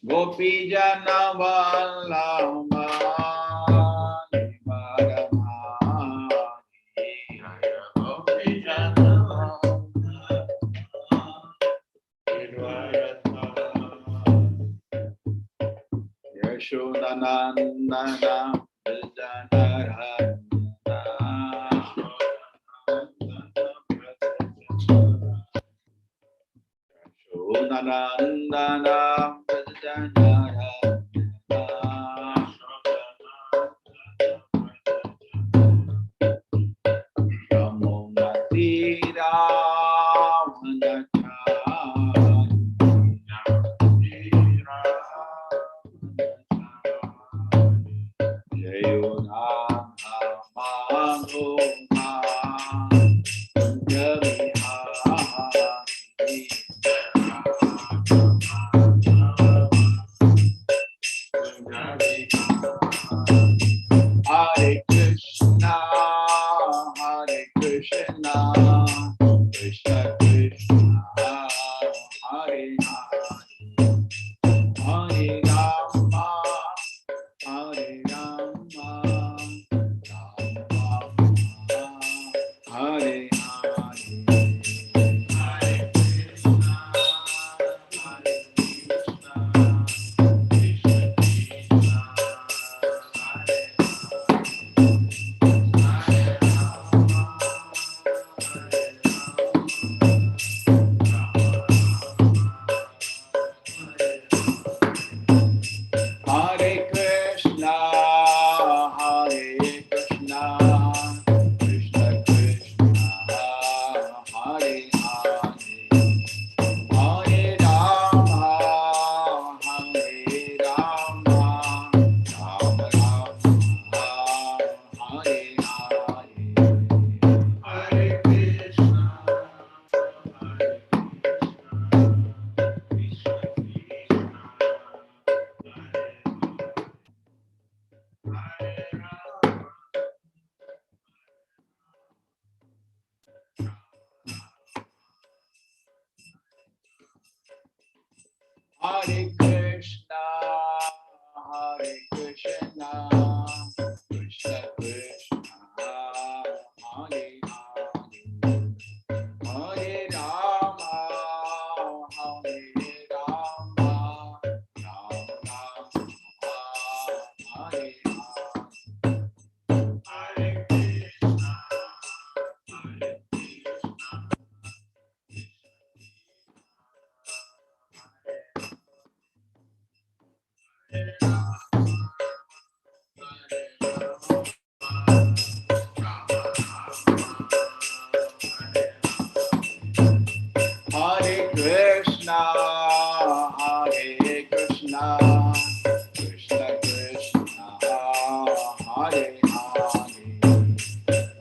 Gopi Jana Vallabha Gopi Jana Yashodanandana Vijayanarana Yashodanandana Hare Krishna, Hare Krishna, Krishna Krishna, Hare Hare, Hare Rama, Hare Rama, Rama Rama, Hare Hare, Hare Krishna, Hare Krishna, Krishna Krishna, Hare Hare Krishna, Hare Krishna, Krishna Krishna, Hare Hare, Hare Rama, Hare Rama, Rama Rama, Hare Hare, Hare Krishna, Hare Krishna, Hare Krishna, Hare Krishna, Krishna Krishna, Hare Hare, Hare Rama, Hare Rama, Rama Rama, Hare Hare, Hare Krishna, Hare Hare Krishna, Hare Krishna, Krishna Krishna, Hare Hare,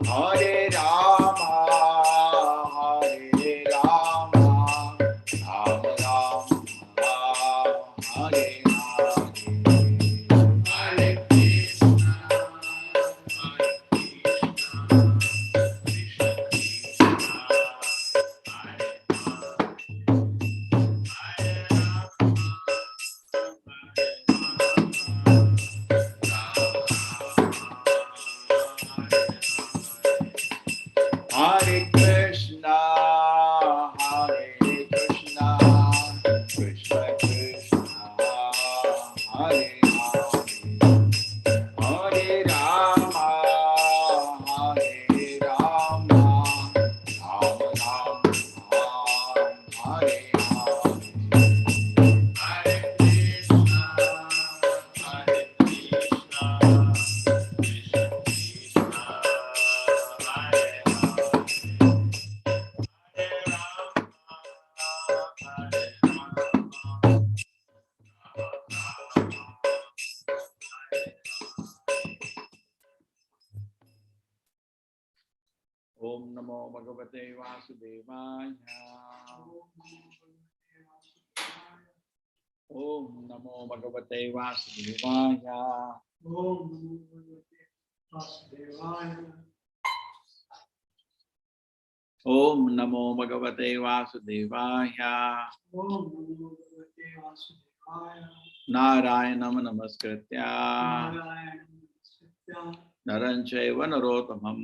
Hare Rama, Hare Rama, Rama Rama, Hare Hare, Hare Krishna, Hare Krishna, Krishna Hare Krishna, Hare Krishna, Krishna Krishna, Hare Hare, Hare Rama, Hare Rama, Rama Rama, Hare Hare, Hare Krishna, Hare Krishna, Krishna Krishna, Hare Om Namo Bhagavate Vasudevaya. Om Namo Bhagavate Vasudevaya. Om Namo Bhagavate Vasudevaya. Narayanam Namaskritya Naranchaiva Narottamam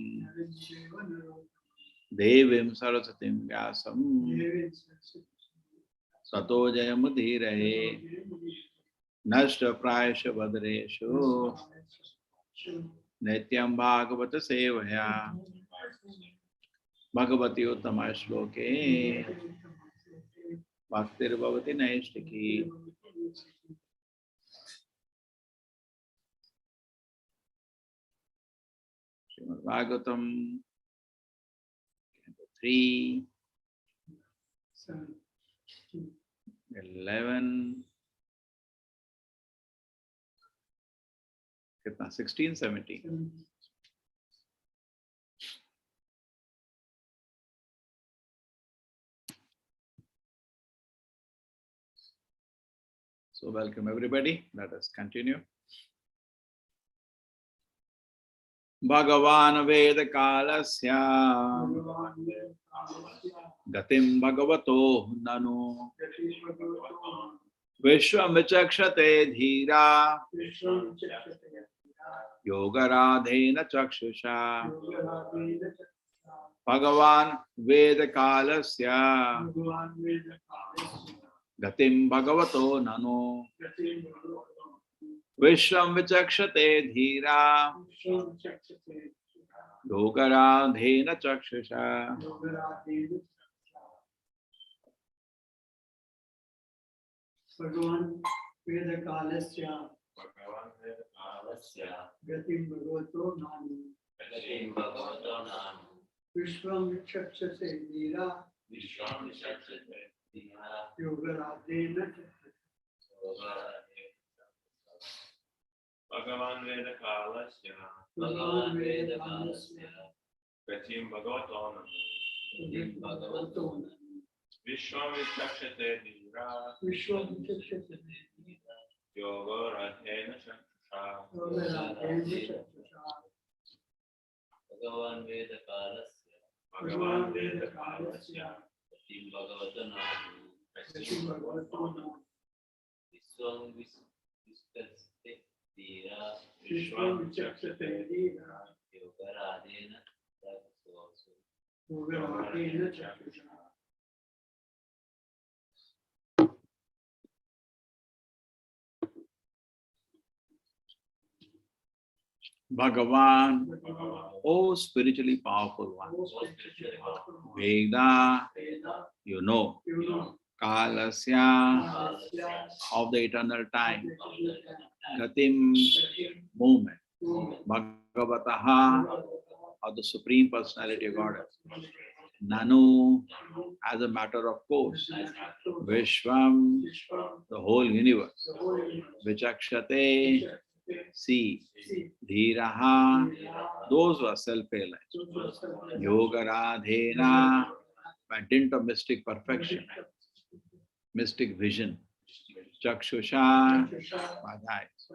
Devim Sarasatim Vyasam Sato Jayamudhirahe Nashta Prayasha Vadreshu Nityam Bhagavata Sevaya Bhagavati Uttama Shloke Bhaktir Bhavati Naishtiki. Srimad Bhagavatam 3, 11, 16, 17. So welcome everybody. Let us continue. Bhagavan Veda Kalasya Gatim Bhagavato Nanu Vishwam Vichakshate Dhira Yogaradhena Chakshusha Bhagavan Veda Kalasya Gatim Bhagavato Nanu Vishwam Vichakshate Dhira Yogaradhena Chakshusha. Bhagavan Veda Kalasya Gatim Bhagavato Nanu Vishwam Vichakshate Dhira Yogaradhena Bhagavan Veda Kalasya Gatim Bhagavato Nanu Vishwam Vichakshate Dhira Yogaradhena Chakshusha Bhagavan Veda Kalasya Gatim Bhagavato Nanu Vishwam Vichakshate Dhira Yogaradhena Chakshusha. Bhagavan, O spiritually powerful one. Veda, you know. Kalasya, of the eternal time. Gatim, movement. Bhagavataha, of the Supreme Personality of Godhead. Nanu, as a matter of course. Vishwam, the whole universe. Vichakshate, see. Dhiraha, those who are self-realized. Yogaradhena, by dint of mystic perfection, mystic vision. Chakshusha, by the eyes.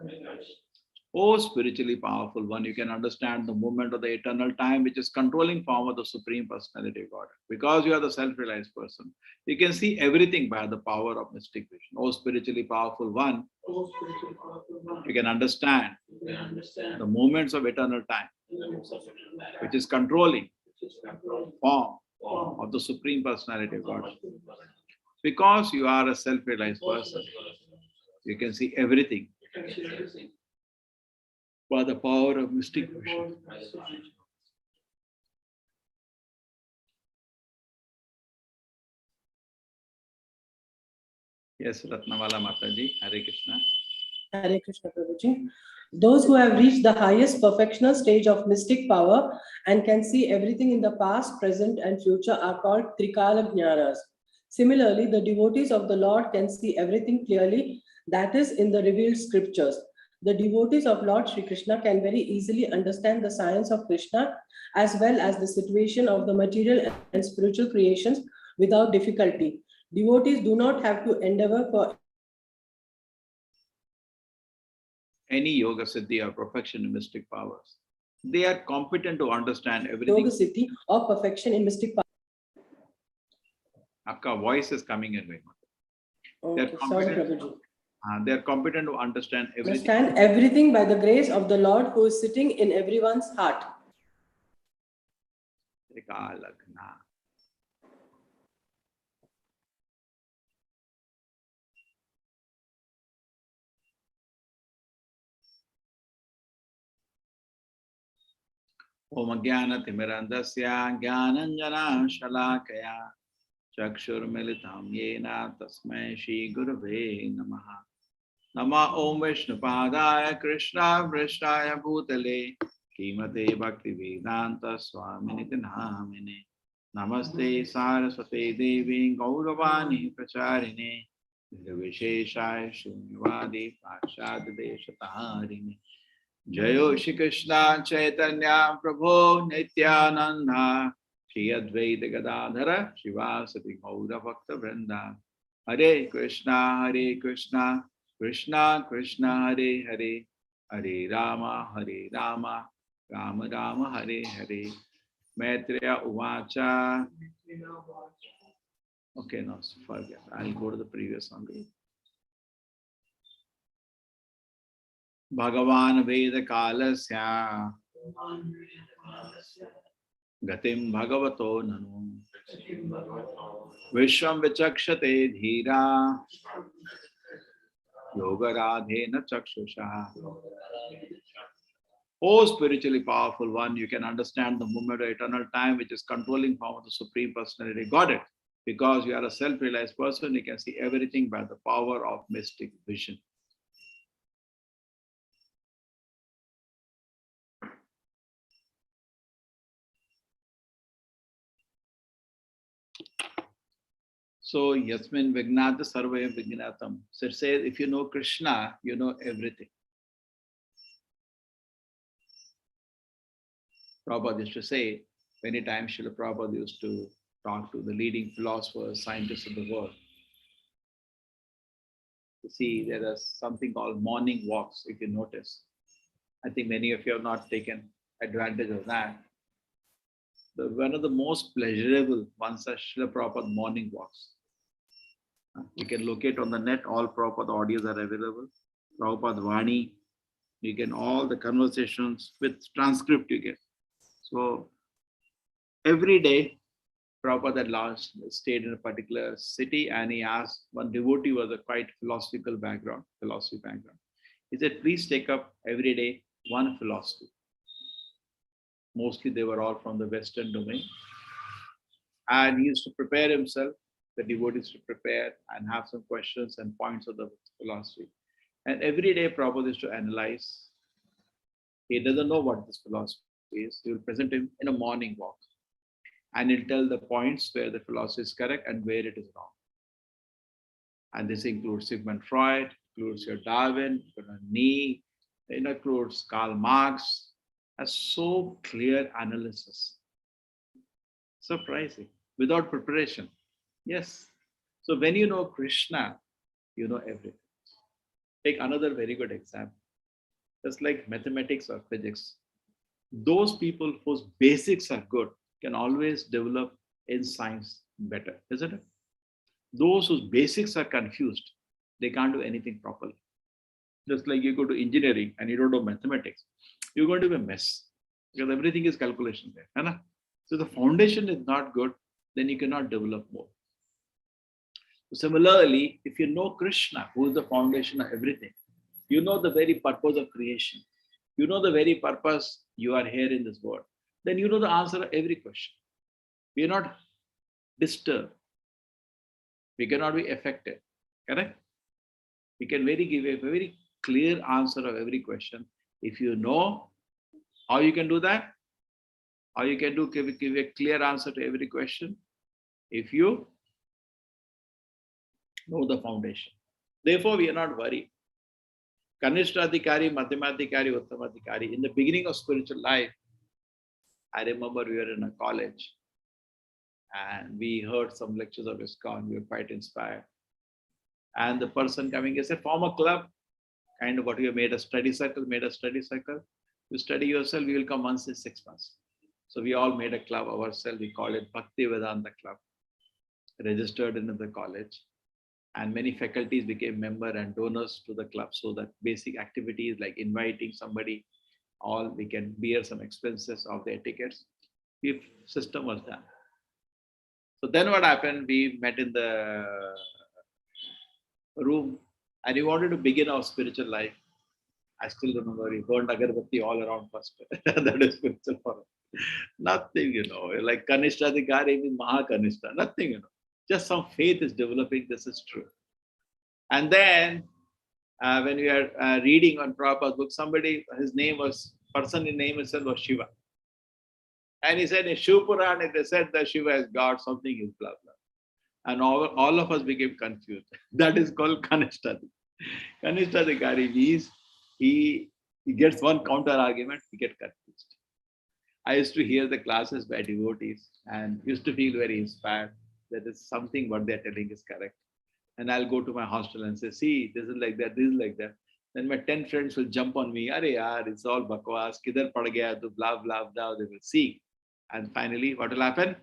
O spiritually powerful one, you can understand the movement of the eternal time, which is controlling form of the Supreme Personality of God. Because you are the self-realized person, you can see everything by the power of mystic vision. O spiritually powerful one, you can understand the movements of eternal time, which is controlling form of the Supreme Personality of God. Because you are a self-realized person, you can see everything by the power of mystic vision. Yes, Ratnawala Mataji, Hare Krishna. Hare Krishna Prabhuji. Those who have reached the highest perfectional stage of mystic power and can see everything in the past, present, and future are called Trikala Jnanas. Similarly, the devotees of the Lord can see everything clearly, that is, in the revealed scriptures. The devotees of Lord Sri Krishna can very easily understand the science of Krishna as well as the situation of the material and spiritual creations without difficulty. Devotees do not have to endeavor for any yoga siddhi or perfection in mystic powers. They are competent to understand everything. yoga siddhi or perfection in mystic power. Aapka voice is coming in very much. They are Okay, sorry, competent. Prabhuji. They are competent to understand everything. Understand everything by the grace of the Lord who is sitting in everyone's heart. Trikalagna. Om Jnana-timirandasya Jnananjana Shalakaya Chakshurmilitam Yena Tasmai Shri Gurave Namaha. Nama Om Vishnupadaya Krishna Vrishthaya Bhutale Kimate Bhakti Vedanta Swaminiti Namine Namaste Saraswate Devi Gauravani Pracharine Nirvisheshaya Shunyavadi Pashad Deshatarine Jayo Shri Krishna Chaitanya Prabhu Nityananda Shri Advaita Gadadhara Shivasati Gaura Bhakta Vrinda Hare Krishna Krishna Krishna Hare Hare Hare Rama Rama Rama Hare Hare Maitreya Uvacha. Okay, no, forget. I'll go to the previous one. Bhagavan Veda Kalasya Gatim Bhagavato Nanu Vishwam Vichakshate Dhira Yoga Radhena Chakshusha. Oh, spiritually powerful one, you can understand the movement of eternal time which is controlling form of the Supreme Personality. Got it? Because you are a self-realized person, you can see everything by the power of mystic vision. So, Yasmin Vignata Sarvaya Vignatam. So it says, if you know Krishna, you know everything. Prabhupada used to say, many times Srila Prabhupada used to talk to the leading philosophers, scientists of the world. You see, there is something called morning walks, if you notice. I think many of you have not taken advantage of that. One of the most pleasurable ones are Srila Prabhupada morning walks. You can locate on the net, all Prabhupada audios are available. Prabhupada Vani, you can all the conversations with transcript you get. So every day, Prabhupada at last stayed in a particular city and he asked, one devotee was a quite philosophy background. He said, please take up every day one philosophy. Mostly they were all from the Western domain. And he used to prepare himself, the devotees to prepare and have some questions and points of the philosophy. And every day Prabhupada used to analyze. He doesn't know what this philosophy is. He will present him in a morning walk. And he'll tell the points where the philosophy is correct and where it is wrong. And this includes Sigmund Freud, includes your Darwin, Nietzsche, it includes Karl Marx. A so clear analysis. Surprising. Without preparation. Yes. So when you know Krishna, you know everything. Take another very good example. Just like mathematics or physics. Those people whose basics are good can always develop in science better, isn't it? Those whose basics are confused, they can't do anything properly. Just like you go to engineering and you don't know mathematics, you're going to be a mess because everything is calculation there. Right? So the foundation is not good, then you cannot develop more. Similarly, if you know Krishna, who is the foundation of everything, you know the very purpose of creation, you know the very purpose you are here in this world, then you know the answer of every question. We are not disturbed. We cannot be affected. Correct? We can give a very clear answer of every question. If you know how you can do that, how you can give a clear answer to every question, if you know the foundation. Therefore, we are not worried. Kanishtadhikari, Madhyamadhikari, Uttamadhikari. In the beginning of spiritual life, I remember we were in a college and we heard some lectures of ISKCON. We were quite inspired. And the person coming, he said, form a club, kind of what we have made a study circle, You study yourself, we will come once in 6 months. So we all made a club ourselves. We called it Bhakti Vedanta Club, registered in the college. And many faculties became member and donors to the club. So that basic activities like inviting somebody, all we can bear some expenses of their tickets. If system was done. So then what happened? We met in the room and we wanted to begin our spiritual life. I still remember we burned agarbatti all around first. That is spiritual for us. Nothing, like Kanishtadhikari means Mahakanishta. Nothing, Just some faith is developing. This is true. And then when we are reading on Prabhupada's book, person in name itself was Shiva. And he said in Shiva Puran, it is said that Shiva is God, something is blah, blah. And all of us became confused. That is called Kanishtadhikari. Kanishtadhikari means he gets one counter argument, he gets confused. I used to hear the classes by devotees and used to feel very inspired that is something what they're telling is correct. And I'll go to my hostel and say, see, this is like that, this is like that. Then my 10 friends will jump on me, Arey yaar, it's all bakwas, kidhar pad gaya, to blah, blah, blah, they will see. And finally, what will happen?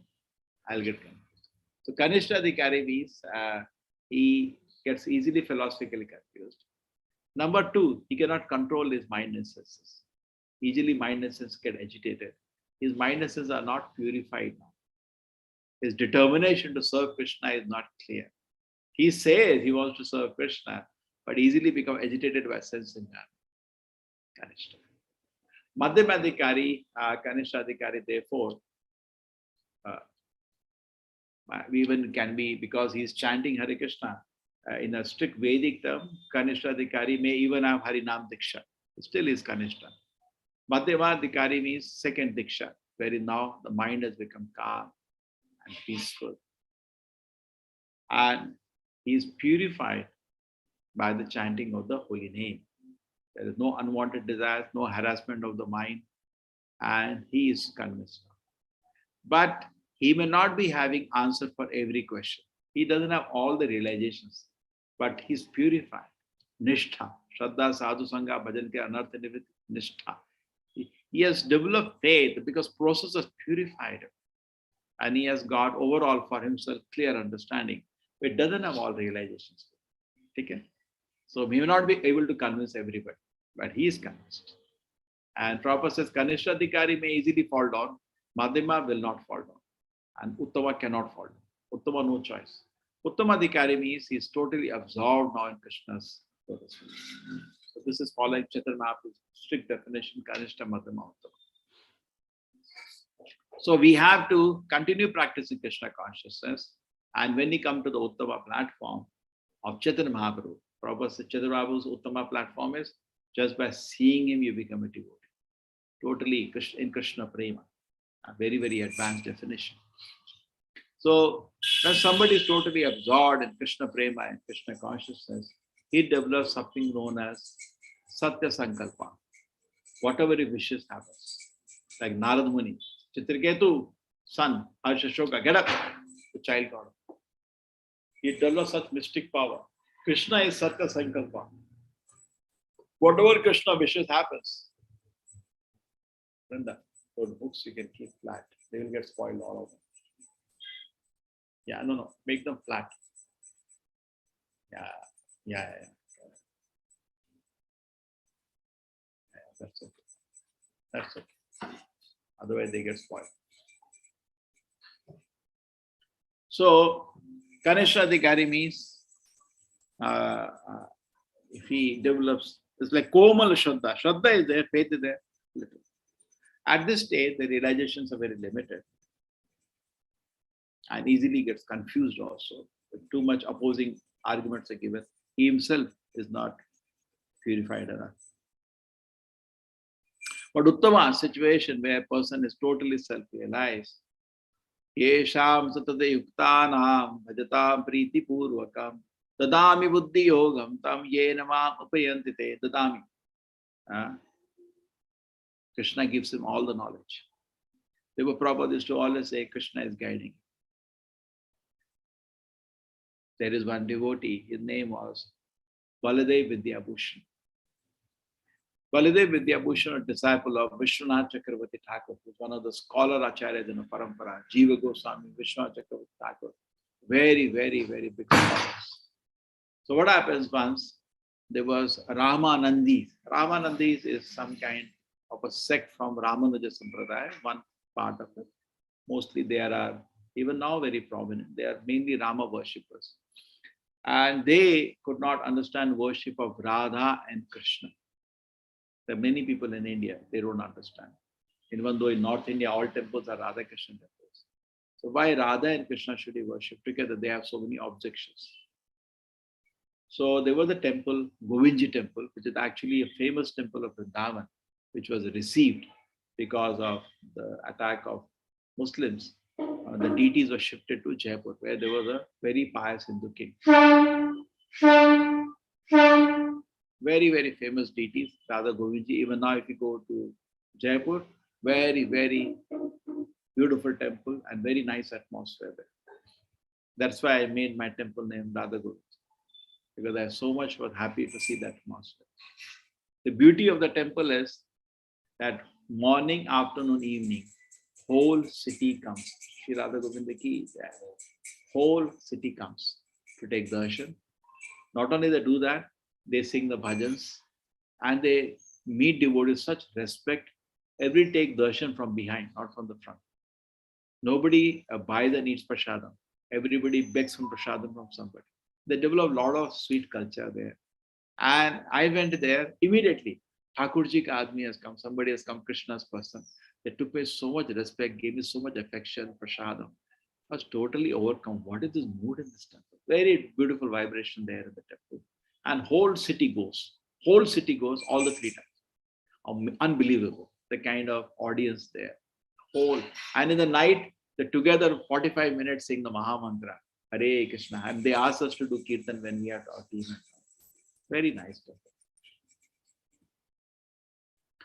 I'll get confused. So Kanishtadhikari means he gets easily philosophically confused. Number 2, he cannot control his mind and senses. Easily mind and senses get agitated. His mind and senses are not purified now. His determination to serve Krishna is not clear. He says he wants to serve Krishna, but easily become agitated by sense and jnana. Kanishta. Madhyamadhikari, Kanishtadhikari, therefore, even can be, because he is chanting Hare Krishna in a strict Vedic term, Kanishtadhikari may even have Harinam Diksha. Still is Kanishta. Madhyamadhikari means second Diksha, wherein now the mind has become calm and peaceful. And he is purified by the chanting of the holy name. There is no unwanted desires, no harassment of the mind, and he is convinced. But he may not be having answer for every question. He doesn't have all the realizations, but he's purified. Nishtha, Shraddha, Sadhu, Sangha, Bhajan ke Anartha Nivritti, Nishtha. He has developed faith because process has purified him. And he has got overall for himself clear understanding. But it doesn't have all realizations. Okay? So he may not be able to convince everybody, but he is convinced. And Prabhupada says, Kanishtadhikari may easily fall down, Madhyama will not fall down, and Uttama cannot fall down. Uttama, no choice. Uttamadhikari means he is totally absorbed now in Krishna's lotus feet. So this is following Chaitanya Mahaprabhu's strict definition, Kanishta, Madhyama, Uttama. So we have to continue practicing Krishna consciousness, and when we come to the Uttama platform of Chaitanya Mahaprabhu, Prabhupada said Chaitanya Mahaprabhu's Uttama platform is just by seeing him, you become a devotee. Totally in Krishna Prema. A very, very advanced definition. So when somebody is totally absorbed in Krishna Prema and Krishna consciousness, he develops something known as Satya Sankalpa. Whatever he wishes happens. Like Narad Muni, Chitraketu, son, Harshashoka, get up, the child God. He develops such mystic power. Krishna is Satya Sankalpa. Whatever Krishna wishes happens. Brenda, those books you can keep flat. They will get spoiled all of them. Yeah, no, make them flat. Yeah. That's okay. Otherwise they get spoiled. So, Kanishtadhikari means if he develops, it's like Komal Shraddha. Shraddha is there, faith is there. At this stage, the realizations are very limited and easily gets confused also. If too much opposing arguments are given, he himself is not purified enough. But Uttama situation where a person is totally self-realized, Yesham satade yuktanam bhajatam priti purvakam Dadami buddhi yogam tam yena mam upayanti te dadami. Krishna gives him all the knowledge. Therefore, Prabhupada used to always say Krishna is guiding. There is one devotee, his name was Baladev Vidyabhushan. Baladev Vidyabhushan, a disciple of Vishwanath Chakravarti Thakur, who is one of the scholar acharyas in the parampara, Jiva Goswami, Vishwanath Chakravarti Thakur. Very, very, very big scholars. So what happens once, there was Ramanandis. Ramanandis is some kind of a sect from Ramanuja Sampradaya, one part of it. Mostly they are, even now, very prominent. They are mainly Rama worshippers. And they could not understand worship of Radha and Krishna. There are many people in India, they don't understand. Even though in North India, all temples are Radha Krishna temples. So why Radha and Krishna should be worshipped together? They have so many objections. So there was a temple, Govinda Temple, which is actually a famous temple of Vrindavan, which was received because of the attack of Muslims. The deities were shifted to Jaipur, where there was a very pious Hindu king. Very, very famous deities, Radha Govinda. Even now, if you go to Jaipur, very, very beautiful temple and very nice atmosphere there. That's why I made my temple name Radha Govinda, because I so much was happy to see that atmosphere. The beauty of the temple is that morning, afternoon, evening, whole city comes. Sri Radha Govinda ki jai. Whole city comes to take darshan. Not only they do that, they sing the bhajans and they meet devotees such respect. Every take darshan from behind, not from the front. Nobody buys and eats prasadam. Everybody begs from prasadam from somebody. They develop a lot of sweet culture there. And I went there immediately. Thakurji ka admi has come, somebody has come, Krishna's person. They took me so much respect, gave me so much affection, prasadam. I was totally overcome. What is this mood in this temple? Very beautiful vibration there in the temple. And whole city goes all the 3 times. Unbelievable, the kind of audience there. Whole. And in the night, they together 45 minutes sing the Maha Mantra, Hare Krishna. And they ask us to do kirtan when we are talking. Very nice temple.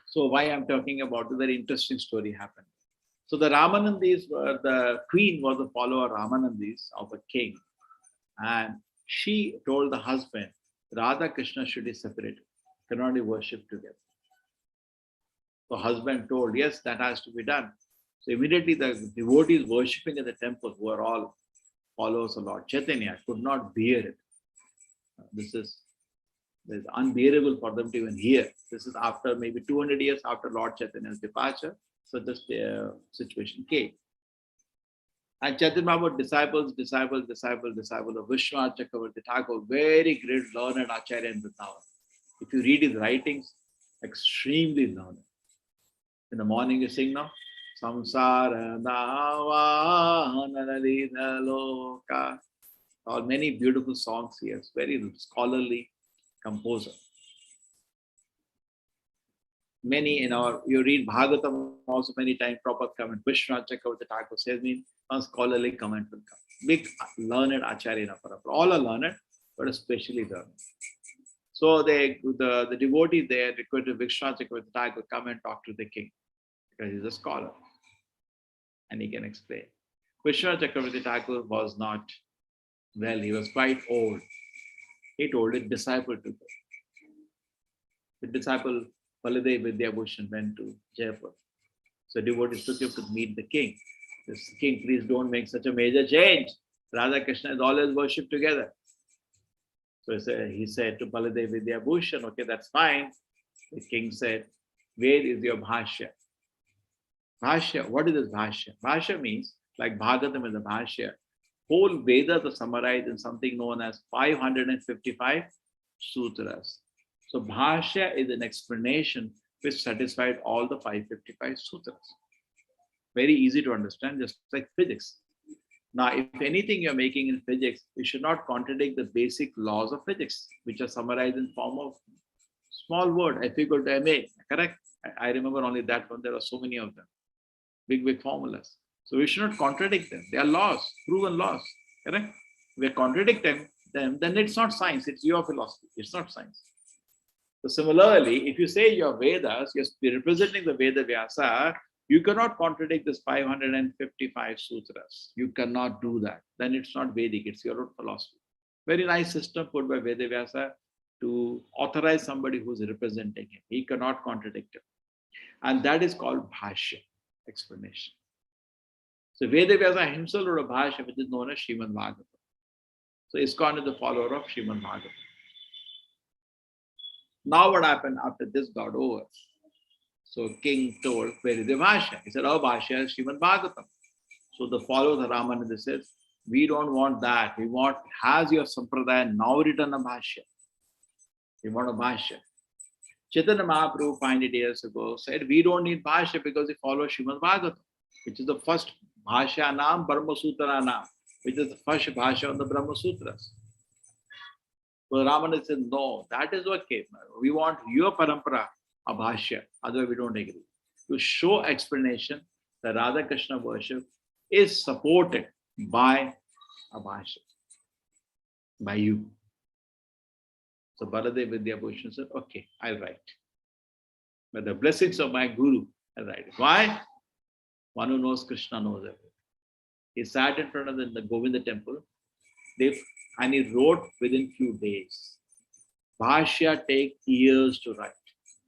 So why I'm talking about the very interesting story happened. So the Ramanandis were, the queen was a follower Ramanandis of a king. And she told the husband, Radha Krishna should be separated, cannot be worshipped together. So husband told, yes, that has to be done. So immediately the devotees worshipping at the temple, who are all followers of Lord Chaitanya, could not bear it. This is unbearable for them to even hear. This is after maybe 200 years after Lord Chaitanya's departure. So this situation came. And Chaitanya Mahaprabhu, disciple of Vishwanath Chakravarti Thakur, very great learned acharya in Vrindavan. If you read his writings, extremely learned. In the morning you sing now, Samsara Navana Loka. All many beautiful songs he has, very scholarly composer. Many in our, you read Bhagavatam also many times, proper comment. Vishwanath Chakravarti Thakur says, means a scholarly comment will come. Big learned acharya in our parampara. All are learned, but especially learned. So the devotee there requested Vishwanath Chakravarti Thakur come and talk to the king, because he's a scholar and he can explain. Vishwanath Chakravarti Thakur was not well, he was quite old. He told his disciple to go. The disciple Baladev Vidyabhushan went to Jaipur. So devotees took him to meet the king. This king, please don't make such a major change. Radha Krishna is always worshipped together. So he said to Baladev Vidyabhushan, okay, that's fine. The king said, where is your bhashya? Bhashya, what is this bhashya? Bhashya means, like Bhagavatam is a bhashya. Whole Vedas are summarized in something known as 555 sutras. So bhashya is an explanation which satisfied all the 555 sutras. Very easy to understand, just like physics. Now, if anything you're making in physics, you should not contradict the basic laws of physics, which are summarized in form of small word, F equal to ma, correct? I remember only that one, there are so many of them. Big formulas. So we should not contradict them. They are laws, proven laws, correct? We contradict them, them, then it's not science, it's your philosophy, it's not science. So similarly, if you say your Vedas, you're representing the Veda Vyasa, you cannot contradict this 555 sutras. You cannot do that. Then it's not Vedic, it's your own philosophy. Very nice system put by Veda Vyasa to authorize somebody who's representing him. He cannot contradict him. And that is called Bhashya, explanation. So Veda Vyasa himself wrote a Bhashya which is known as Srimad Bhagavatam. So ISKCON is the follower of Srimad Bhagavatam. Now what happened after this got over? So king told, where is the Bhashya? He said, oh, Bhashya is Srimad Bhagavatam. So the followers of Ramananda says, we don't want that. We want, has your Sampradaya now written a Bhashya? We want a Bhashya. Chaitanya Mahaprabhu 500 years ago said, we don't need Bhashya because we follow Srimad Bhagavatam, which is the first Bhashya Naam, Brahma Sutra Naam, which is the first Bhashya of the Brahma Sutras. So Ramananda said, no, that is okay. We want your parampara, a Bhashya, otherwise we don't agree. To show explanation, the Radha Krishna worship is supported by a Bhashya, by you. So Baladev Vidyabhushan said, okay, I'll write. But the blessings of my Guru, I'll write it. Why? One who knows Krishna knows everything. He sat in front of the Govinda Temple, and he wrote within few days. Bhashya take years to write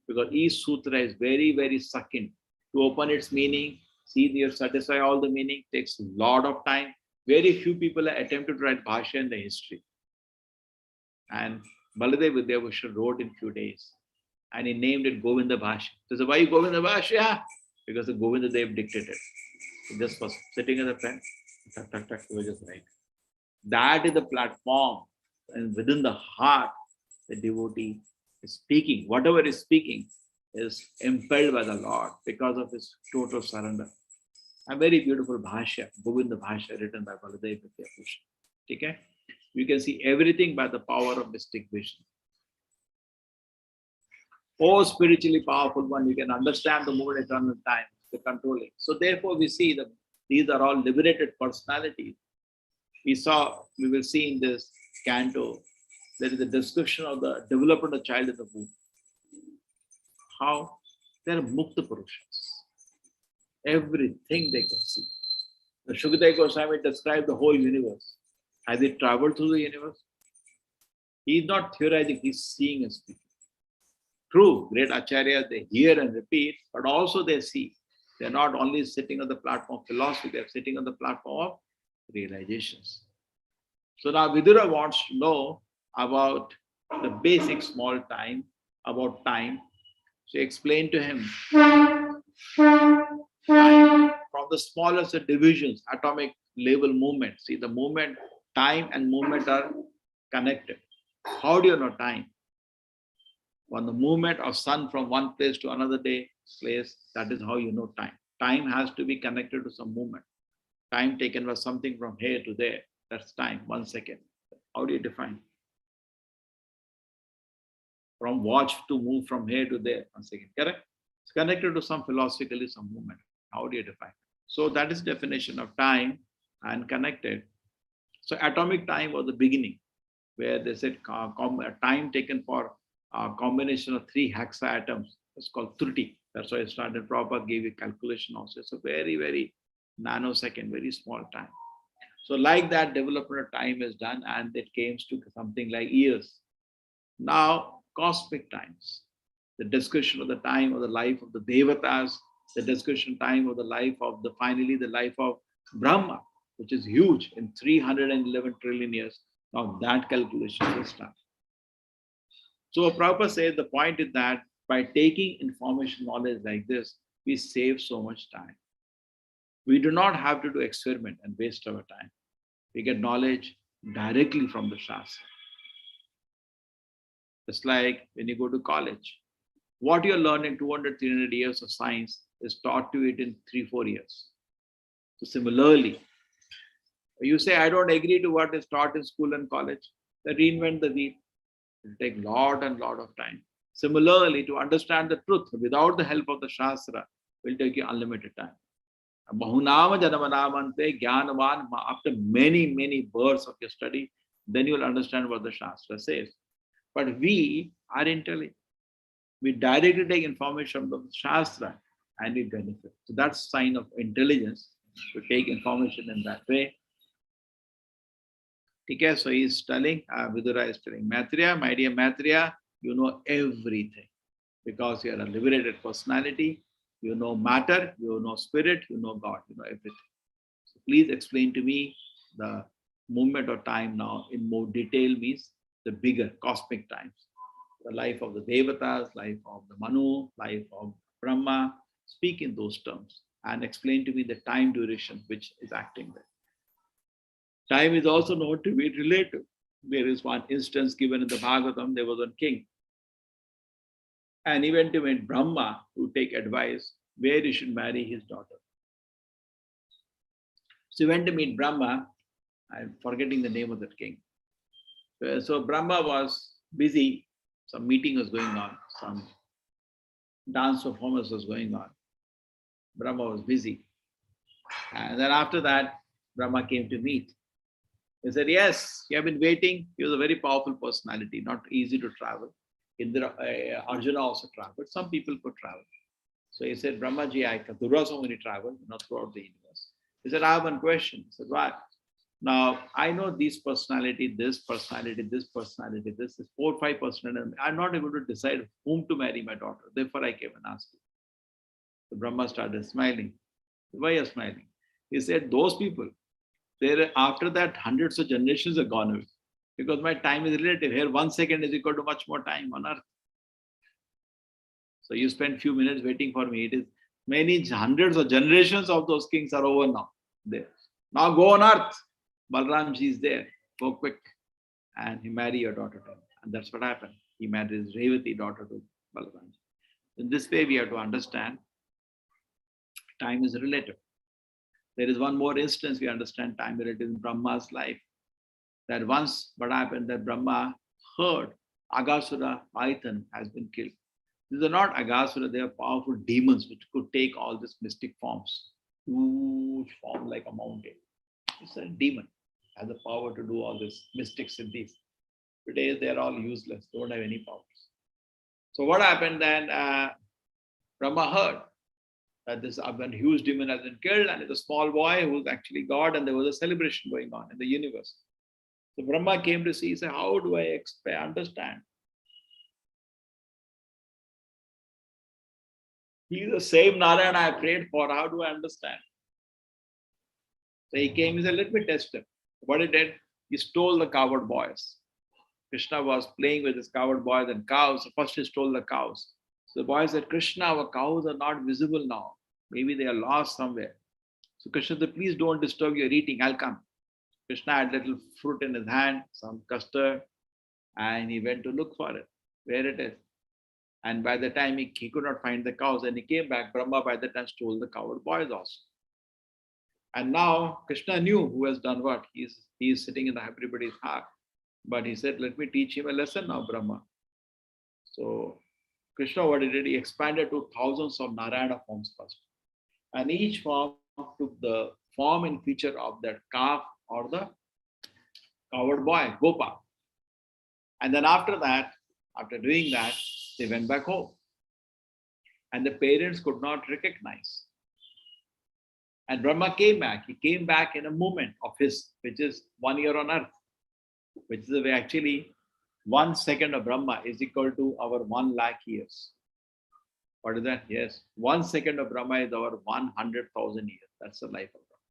because each sutra is very, very succinct. To open its meaning, see you satisfy all the meaning, takes a lot of time. Very few people have attempted to write Bhashya in the history. And Baladev Vidyabhushan wrote in few days. And he named it Govinda Bhashya. So why Govinda Bhashya? Because the Govinda Dev dictated. He just was sitting in the pen, tuck, tuck, tuck, he was just writing. That is the platform, and within the heart, the devotee is speaking. Whatever is speaking is impelled by the Lord because of his total surrender. A very beautiful Bhashya, Govinda Bhashya, written by Baladev Vidyabhushan. Okay? You can see everything by the power of mystic vision. Oh, spiritually powerful one, you can understand the movement, eternal time, the controlling. So therefore, we see that these are all liberated personalities. We will see in this canto, there is a description of the development of the child in the womb. How? They are Mukta Purushas. Everything they can see. The Shukadeva Goswami described the whole universe. Has he traveled through the universe? He is not theorizing, he is seeing and speaking. True, great acharyas, they hear and repeat, but also they see. They are not only sitting on the platform of philosophy, they are sitting on the platform of realizations. So now Vidura wants to know about the basic small time, about time. So explain to him time from the smallest divisions, atomic level movement. See, the movement, time and movement are connected. How do you know time? When the movement of sun from one place to another place, that is how you know time. Time has to be connected to some movement. Time taken was something from here to there. That's time, 1 second. How do you define? From watch to move from here to there, 1 second, correct? It's connected to some philosophically, some movement. How do you define? So that is definition of time and connected. So atomic time was the beginning, where they said time taken for a combination of 3 hexaatoms. It's called Truti. That's why I started. Prabhupada gave you calculation also. It's a very, very nanosecond, very small time. So like that, development of time is done, and it came to something like years. Now, cosmic times, the discussion of the time of the life of the Devatas, the discussion time of the life of finally the life of Brahma, which is huge in 311 trillion years. Now that calculation is done. So Prabhupada says the point is that by taking information knowledge like this, we save so much time. We do not have to do experiment and waste our time. We get knowledge directly from the Shastra. It's like when you go to college. What you learn in 200, 300 years of science is taught to it in 3-4 years. So similarly, you say, I don't agree to what is taught in school and college, then reinvent the wheel. It will take lot and lot of time. Similarly, to understand the truth without the help of the Shastra will take you unlimited time. Bahunama janamanamante jnanavan, after many, many births of your study, Then you will understand what the Shastra says. But we are intelligent. We directly take information from the Shastra and we benefit. So that's sign of intelligence to take information in that way. Okay, so he's telling, Vidura is telling, Maitreya, my dear Maitreya, you know everything because you are a liberated personality. You know matter, you know spirit, you know God, you know everything. So please explain to me the movement of time now in more detail, means the bigger cosmic times. The life of the Devatas, life of the Manu, life of Brahma. Speak in those terms and explain to me the time duration which is acting there. Time is also known to be relative. There is one instance given in the Bhagavatam, there was a king. And he went to meet Brahma to take advice where he should marry his daughter. So he went to meet Brahma. I'm forgetting the name of that king. So Brahma was busy. Some meeting was going on. Some dance performance was going on. Brahma was busy. And then after that, Brahma came to meet. He said, yes, you have been waiting. He was a very powerful personality, not easy to travel. Arjuna also traveled. Some people could travel. So he said, Brahmaji, I can. Durvasa only traveled, not throughout the universe. He said, I have one question. He said, what? Now, I know this personality, this personality, this personality, this is 4 or 5 personalities. I'm not able to decide whom to marry my daughter. Therefore, I came and asked you. So Brahma started smiling. Why are you smiling? He said, those people, after that, hundreds of generations have gone away. Because my time is relative. Here, 1 second is equal to much more time on earth. So you spend few minutes waiting for me. It is many hundreds of generations of those kings are over now. There. Now go on earth. Balramji is there. Go quick. And he marry your daughter to him. And that's what happened. He married his Revati daughter to Balramji. In this way, we have to understand time is relative. There is one more instance we understand time relative in Brahma's life. That once what happened, that Brahma heard Agasura Python has been killed. These are not Agasura, they are powerful demons which could take all these mystic forms. Huge form like a mountain. It's a demon, has the power to do all this mystic siddhis. Today they are all useless, don't have any powers. So what happened then? Brahma heard that this huge demon has been killed and it's a small boy who is actually God, and there was a celebration going on in the universe. So Brahma came to see, he said, how do I understand? He is the same Narayana I prayed for. How do I understand? So he came, he said, let me test him. What he did, he stole the cowherd boys. Krishna was playing with his cowherd boys and cows. So first he stole the cows. So the boy said, Krishna, our cows are not visible now. Maybe they are lost somewhere. So Krishna said, please don't disturb your eating. I'll come. Krishna had little fruit in his hand, some custard, and he went to look for it, where it is. And by the time he could not find the cows, and he came back, Brahma by the time stole the cowherd boys also. And now Krishna knew who has done what. He is sitting in everybody's heart. But he said, let me teach him a lesson now, Brahma. So Krishna, what he did, he expanded to thousands of Narayana forms first. And each form took the form and feature of that calf or the cowherd boy, Gopa. And then after that, after doing that, they went back home. And the parents could not recognize. And Brahma came back. He came back in a moment of his, which is 1 year on earth, which is actually 1 second of Brahma is equal to our 1 lakh years. What is that? Yes. 1 second of Brahma is our 100,000 years. That's the life of Brahma.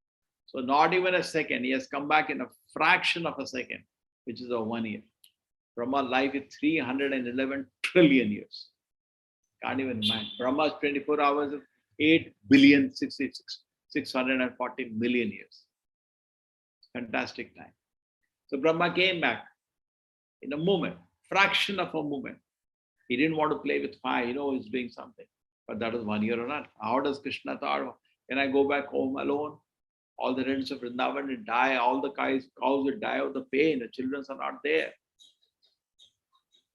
So not even a second. He has come back in a fraction of a second, which is a 1 year. Brahma's life is 311 trillion years. Can't even imagine. Brahma's 24 hours is 8,640 million years. Fantastic time. So Brahma came back in a moment, fraction of a moment. He didn't want to play with fire, he's doing something. But that was 1 year or not. How does Krishna thought, can I go back home alone? All the residents of Vrindavan will die, all the cows will die of the pain, the children are not there.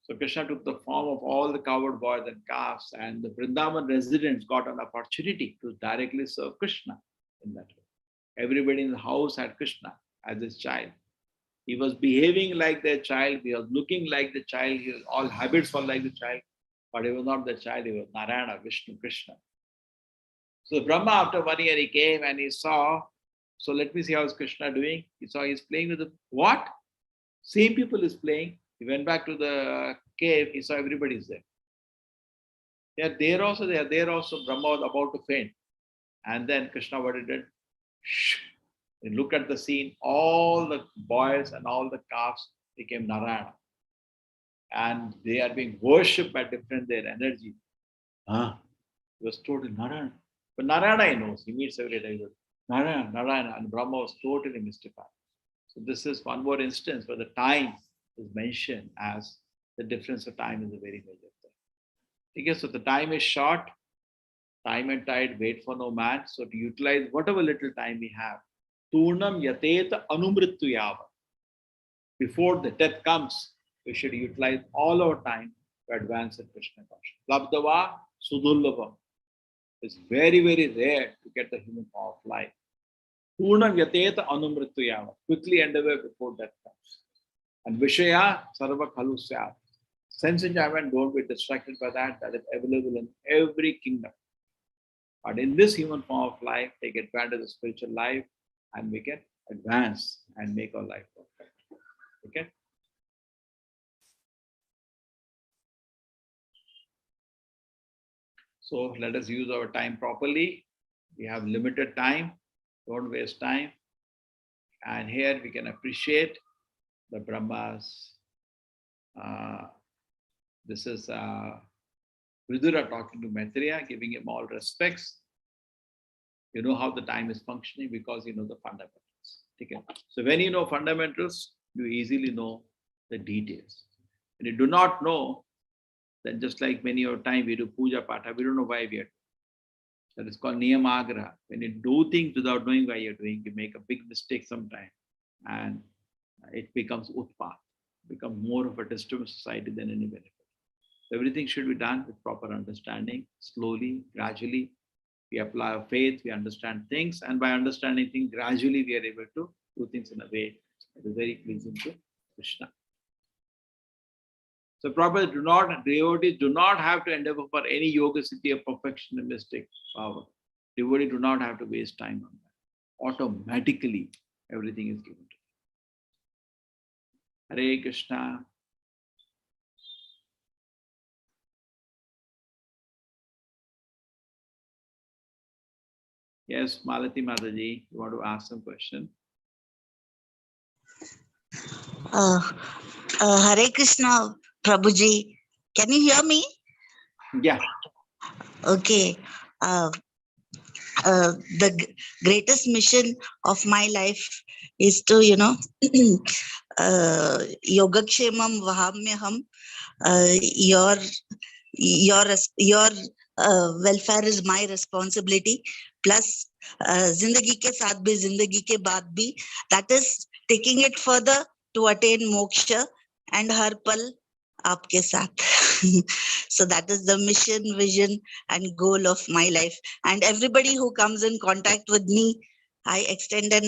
So Krishna took the form of all the cowherd boys and calves, and the Vrindavan residents got an opportunity to directly serve Krishna in that way. Everybody in the house had Krishna as his child. He was behaving like their child. He was looking like the child. All habits were like the child. But he was not the child. He was Narayana, Vishnu, Krishna. So Brahma, after 1 year, he came and he saw. So let me see how is Krishna doing. He saw he's playing with the what? Same people is playing. He went back to the cave. He saw everybody's there. They are there also. They are there also. Brahma was about to faint. And then Krishna, what he did? He looked at the scene. All the boys and all the calves became Narayana. And they are being worshipped by different their energy. Huh? He was totally Narayana. But Narayana he knows. He meets every day. Narayana, Narayana. And Brahma was totally mystified. So this is one more instance where the time is mentioned as the difference of time is a very major thing. Okay, so the time is short. Time and tide wait for no man. So to utilize whatever little time we have. Turnam yateta anumrittu yava. Before the death comes, we should utilize all our time to advance in Krishna consciousness. Labdava sudhullava. It's very, very rare to get the human power of life. Purnam yateta anumrittu yava. Quickly endeavor before death comes. And Vishaya sarva khalu syat. Sense enjoyment, don't be distracted by that. That is available in every kingdom. But in this human form of life, take advantage of the spiritual life and we can advance and make our life perfect. Okay? So let us use our time properly. We have limited time. Don't waste time. And here we can appreciate the Brahmas. This is Vidura talking to Maitreya, giving him all respects. You know how the time is functioning because you know the fundamentals. Okay? So when you know fundamentals, you easily know the details. When you do not know, then just like many of time we do puja pata, we don't know why we are doing. That is called niyamagraha. When you do things without knowing why you're doing, you make a big mistake sometime and it becomes utpat, become more of a disturbance society than any benefit. Everything should be done with proper understanding, slowly, gradually. We apply our faith, we understand things, and by understanding things, gradually we are able to do things in a way that is very pleasing to Krishna. So proper devotees do not have to endeavor for any yoga siddhi of perfection and mystic power. Devotees do not have to waste time on that. Automatically, everything is given to them. Hare Krishna. Yes, Malati Mataji, you want to ask some question? Hare Krishna, Prabhuji. Can you hear me? Yeah. Okay. The greatest mission of my life is to, Yogakshemam Vahamyaham. Your welfare is my responsibility. Plus, Zindagi ke saath bhi, Zindagi ke baad bhi. That is taking it further to attain moksha and har pal aapke saath. So that is the mission, vision and goal of my life. And everybody who comes in contact with me, I extend a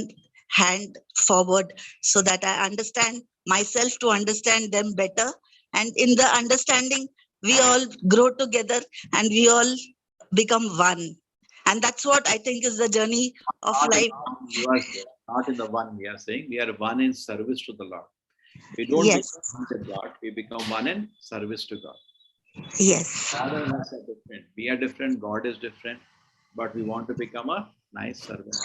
hand forward so that I understand myself to understand them better. And in the understanding, we all grow together and we all become one. And that's what I think is the journey of life. Not in the one we are saying. We are one in service to the Lord. We don't Yes. become one with God. We become one in service to God. Yes. God and us are different. We are different. God is different. But we want to become a nice servant.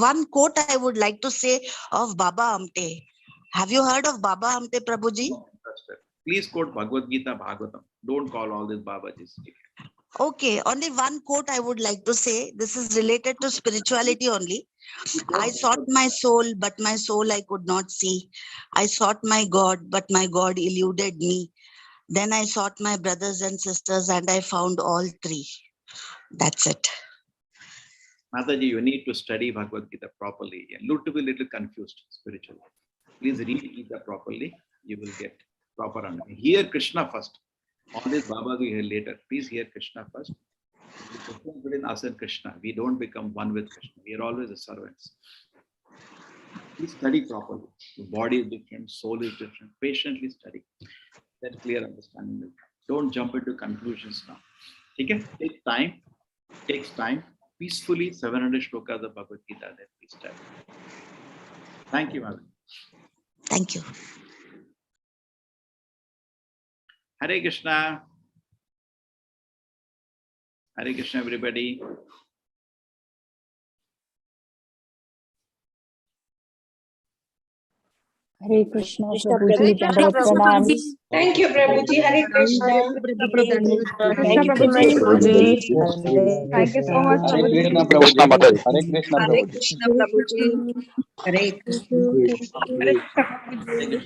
One quote I would like to say of Baba Amte. Have you heard of Baba Amte, Prabhuji? No, please quote Bhagavad Gita Bhagavatam. Don't call all this Babajis. Okay, only one quote I would like to say. This is related to spirituality only. I sought my soul, but my soul I could not see. I sought my God, but my God eluded me. Then I sought my brothers and sisters, and I found all three. That's it. Mataji, you need to study Bhagavad Gita properly. You look to be a little confused spiritually. Please read Gita properly. You will get proper understanding. Hear Krishna first. All this Baba we hear later. Please hear Krishna first. The difference between us and Krishna. We don't become one with Krishna. We are always the servants. Please study properly. The body is different, soul is different. Patiently study. Then clear understanding will come. Don't jump into conclusions now. Okay? Take time. Takes time. Peacefully, 700 shlokas of Bhagavad Gita. Then please study. Thank you, Madam. Thank you. Hare Krishna. Hare Krishna, everybody. Hare Krishna, Prabhuji, Dandavat Pranam. Thank you, Prabhuji. Hare Krishna. Thank you, Prabhuji. Thank you so much, Hare Prabhuji. Krishna Prabhuji. Hare Krishna Hare Prabhuji. Krishna Prabhuji. Hare Krishna. Hare Krishna, Prabhuji.